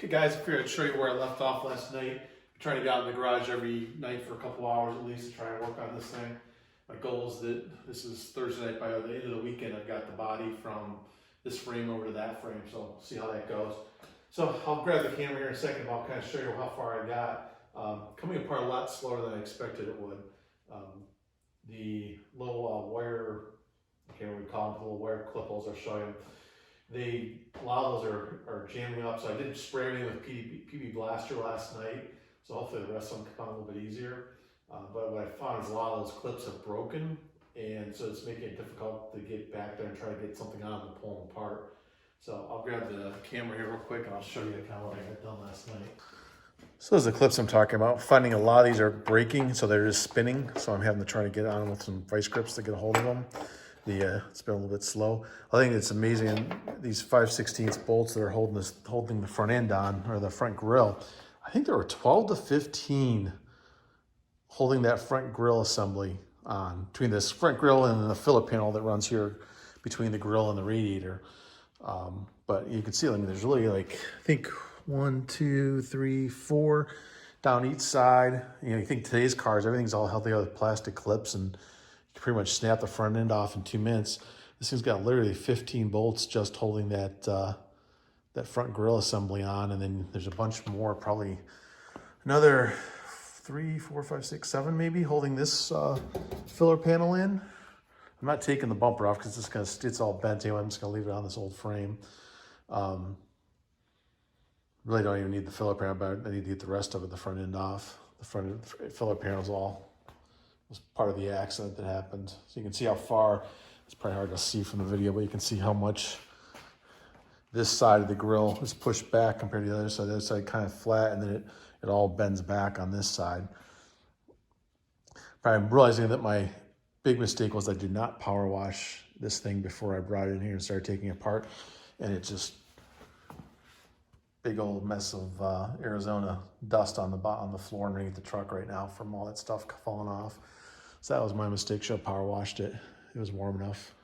Okay guys, I figured I'd show you where I left off last night. I'm trying to get out in the garage every night for a couple hours at least to try and work on this thing. My goal is that this is Thursday night, by the end of the weekend I've got the body from this frame over to that frame, so we'll see how that goes. So I'll grab the camera here in a second and I'll kind of show you how far I got. Coming apart a lot slower than I expected it would. The little wire, I can't remember what we call them, the little wire clip holes I'll show you. A lot of those are jamming up, so I did spray everything with PB Blaster last night, so hopefully the rest of them come out a little bit easier. But what I found is a lot of those clips have broken, and so it's making it difficult to get back there and try to get something on and pull them apart. So I'll grab the camera here real quick and I'll show you kind of what I got done last night. So those are the clips I'm talking about. Finding a lot of these are breaking, so they're just spinning, so I'm having to try to get on with some vice grips to get a hold of them. It's been a little bit slow. I think it's amazing, these 5/16 bolts that are holding the front end on, or the front grill. I think there were 12 to 15 holding that front grill assembly on, between this front grill and the filler panel that runs here between the grill and the radiator. But you can see, I mean, there's really like, I think 1, 2, 3, 4 down each side. You know, you think today's cars, everything's all held together with plastic clips and you pretty much snap the front end off in 2 minutes. This thing's got literally 15 bolts just holding that that front grill assembly on, and then there's a bunch more, probably another 3, 4, 5, 6, 7 maybe, holding this filler panel in. I'm not taking the bumper off because it's all bent anyway. I'm just gonna leave it on this old frame. Really don't even need the filler panel, but I need to get the rest of it, the front end off. The front filler panel's all was part of the accident that happened. So you can see how far, it's probably hard to see from the video, but you can see how much this side of the grill is pushed back compared to the other side. The other side kind of flat, and then it all bends back on this side. But I'm realizing that my big mistake was I did not power wash this thing before I brought it in here and started taking it apart. And it just, big old mess of Arizona dust on the floor underneath the truck right now from all that stuff falling off. So that was my mistake. Should have power washed it. It was warm enough.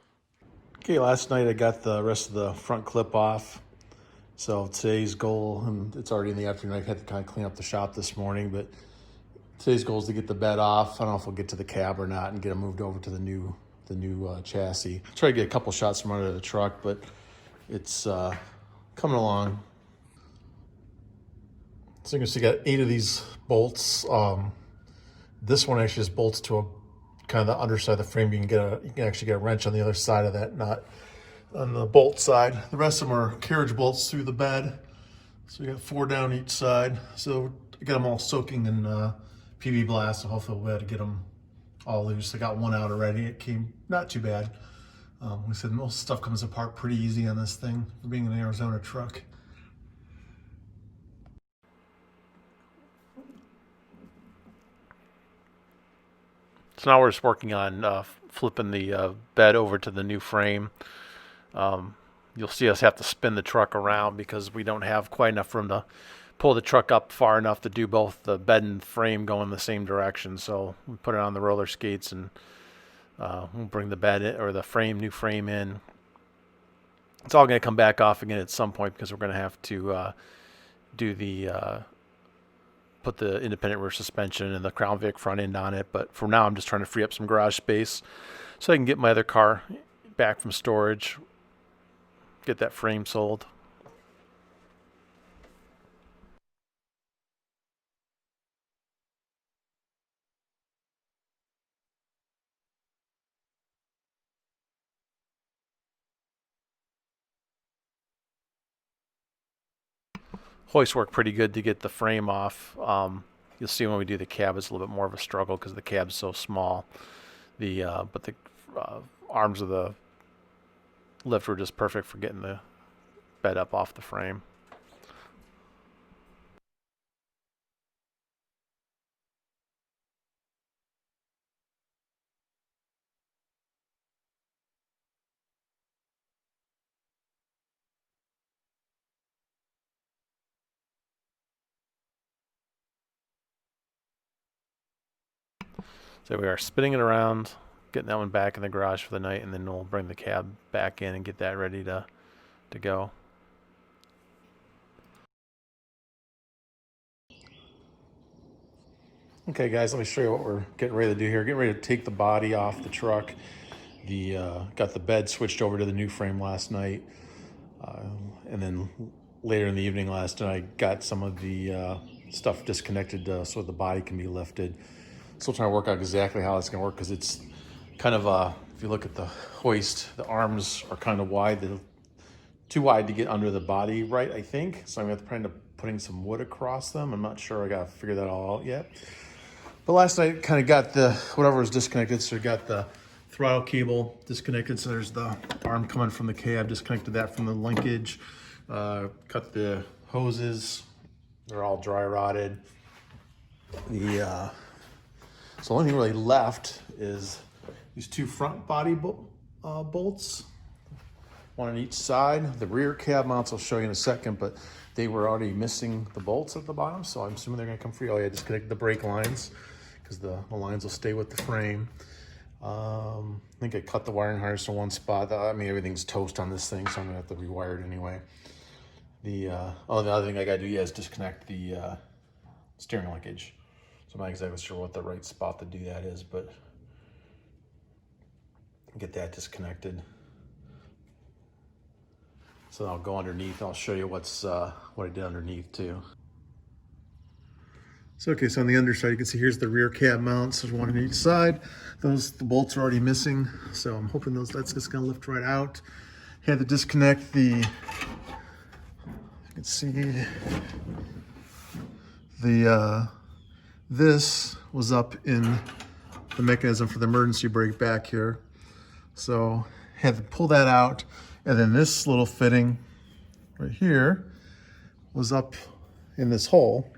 Okay, last night I got the rest of the front clip off. So today's goal, and it's already in the afternoon, I had to kind of clean up the shop this morning, but today's goal is to get the bed off. I don't know if we'll get to the cab or not and get it moved over to the new chassis. Try to get a couple shots from under the truck, but it's coming along. So you can see, got 8 of these bolts. This one actually just bolts to a kind of the underside of the frame. You can actually get a wrench on the other side of that nut on the bolt side. The rest of them are carriage bolts through the bed. So we got 4 down each side. So I got them all soaking in PB Blast, so hopefully we'll be able to get them all loose. I got one out already. It came not too bad. We said most stuff comes apart pretty easy on this thing for being an Arizona truck. So now we're just working on flipping the bed over to the new frame. You'll see us have to spin the truck around because we don't have quite enough room to pull the truck up far enough to do both the bed and frame going the same direction. So we put it on the roller skates and we'll bring the bed in, or the new frame in. It's all going to come back off again at some point because we're going to have to put the independent rear suspension and the Crown Vic front end on it. But for now, I'm just trying to free up some garage space so I can get my other car back from storage, get that frame sold. Hoist worked pretty good to get the frame off. You'll see when we do the cab, it's a little bit more of a struggle because the cab's so small. But the arms of the lift were just perfect for getting the bed up off the frame. So we are spinning it around, getting that one back in the garage for the night, and then we'll bring the cab back in and get that ready to go. Okay, guys, let me show you what we're getting ready to do here. Getting ready to take the body off the truck. Got the bed switched over to the new frame last night, and then later in the evening last night, I got some of the stuff disconnected so the body can be lifted. Still trying to work out exactly how it's going to work because it's kind of if you look at the hoist, the arms are kind of wide. They're too wide to get under the body, right? I think so. I'm going to have to end up putting some wood across them. I'm not sure. I got to figure that all out yet. But last night, kind of got the whatever was disconnected. So we got the throttle cable disconnected. So there's the arm coming from the cab. Disconnected that from the linkage. Cut the hoses. They're all dry rotted. So the only thing really left is these two front body bolts, one on each side. The rear cab mounts I'll show you in a second, but they were already missing the bolts at the bottom, so I'm assuming they're gonna come free. Oh yeah, disconnect the brake lines because the lines will stay with the frame. I think I cut the wiring harness in one spot. I mean, everything's toast on this thing, so I'm gonna have to rewire it anyway. The other thing I gotta do is disconnect the steering linkage. So I'm not exactly sure what the right spot to do that is, but get that disconnected. So I'll go underneath. I'll show you what I did underneath too. So okay, so on the underside you can see here's the rear cab mounts. There's one on each side. The bolts are already missing, so I'm hoping that's just gonna lift right out. Had to disconnect the. You can see the this was up in the mechanism for the emergency brake back here, so had to pull that out, and then this little fitting right here was up in this hole.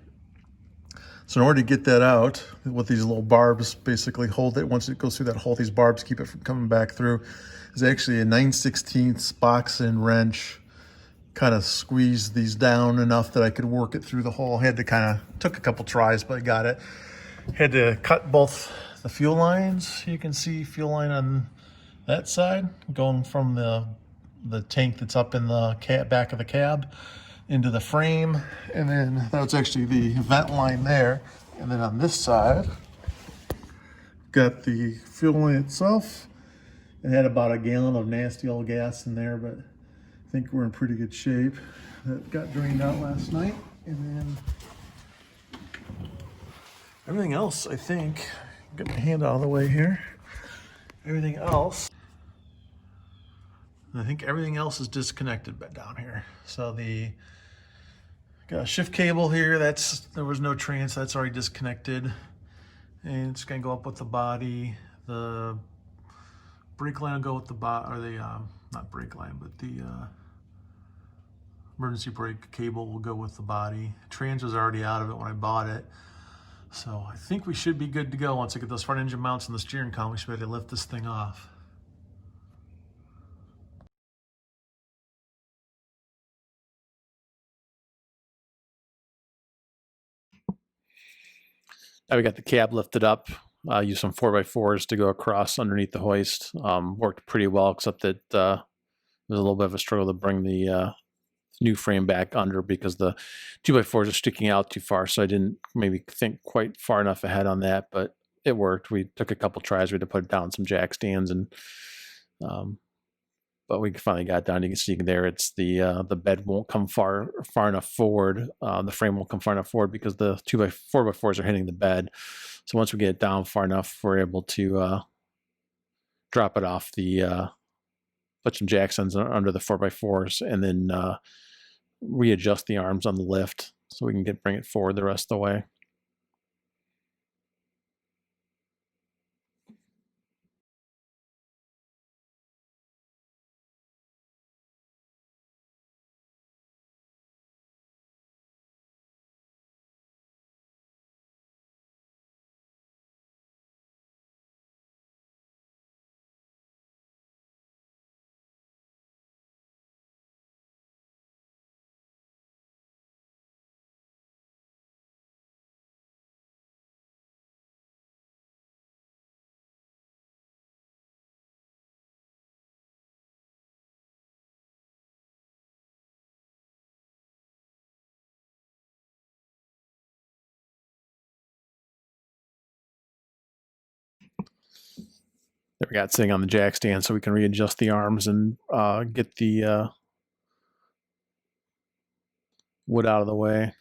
So in order to get that out, what these little barbs basically hold it, once it goes through that hole, these barbs keep it from coming back through, is actually a 9/16 box and wrench. Kind of squeezed these down enough that I could work it through the hole. Had to took a couple tries, but I got it. Had to cut both the fuel lines. You can see fuel line on that side, going from the tank that's up in the back of the cab into the frame, and then that was actually the vent line there. And then on this side, got the fuel line itself. It had about a gallon of nasty old gas in there, but I think we're in pretty good shape. That got drained out last night, and then everything else, I think, get my hand out of the way here. Everything else, I think everything else is disconnected down here. So got a shift cable here. There was no trans, that's already disconnected. And it's gonna go up with the body. The brake line will go with the body, or the, not brake line, but the emergency brake cable will go with the body. Trans was already out of it when I bought it. So I think we should be good to go. Once I get those front engine mounts and the steering column, we should be able to lift this thing off. Now we got the cab lifted up. Used some 4x4s to go across underneath the hoist. Worked pretty well, except that there's a little bit of a struggle to bring the new frame back under because the 2x4s are sticking out too far. So I didn't maybe think quite far enough ahead on that, but it worked. We took a couple tries. We had to put down some jack stands, and but we finally got down. You can see there, it's the bed won't come far enough forward. The frame won't come far enough forward because the 4x4s are hitting the bed. So once we get it down far enough, we're able to drop it off put some jack stands under the 4x4s, and then readjust the arms on the lift so we can bring it forward the rest of the way. that we got sitting on the jack stand, so we can readjust the arms and get the wood out of the way.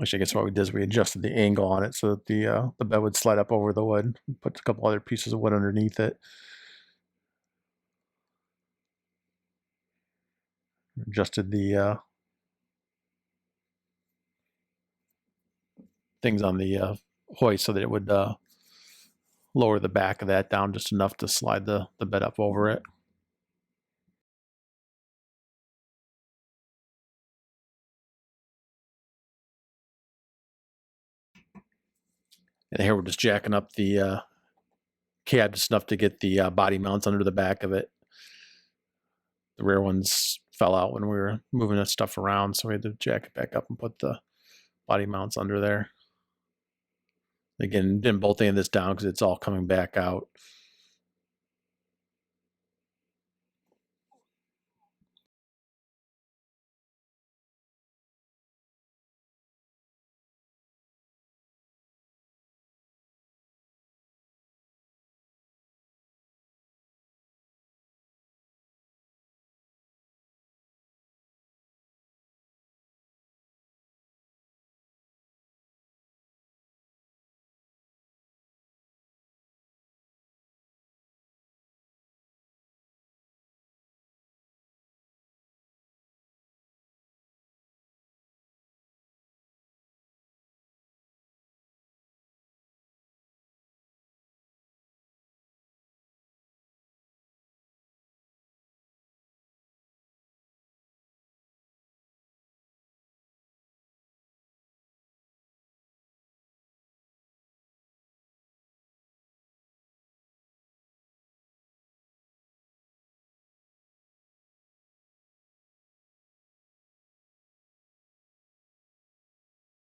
Actually, I guess what we did is we adjusted the angle on it so that the bed would slide up over the wood. Put a couple other pieces of wood underneath it. Adjusted the things on the hoist so that it would lower the back of that down just enough to slide the bed up over it. And here we're just jacking up the cab just enough to get the body mounts under the back of it. The rear ones fell out when we were moving that stuff around, so we had to jack it back up and put the body mounts under there. Again, didn't bolt any of this down because it's all coming back out.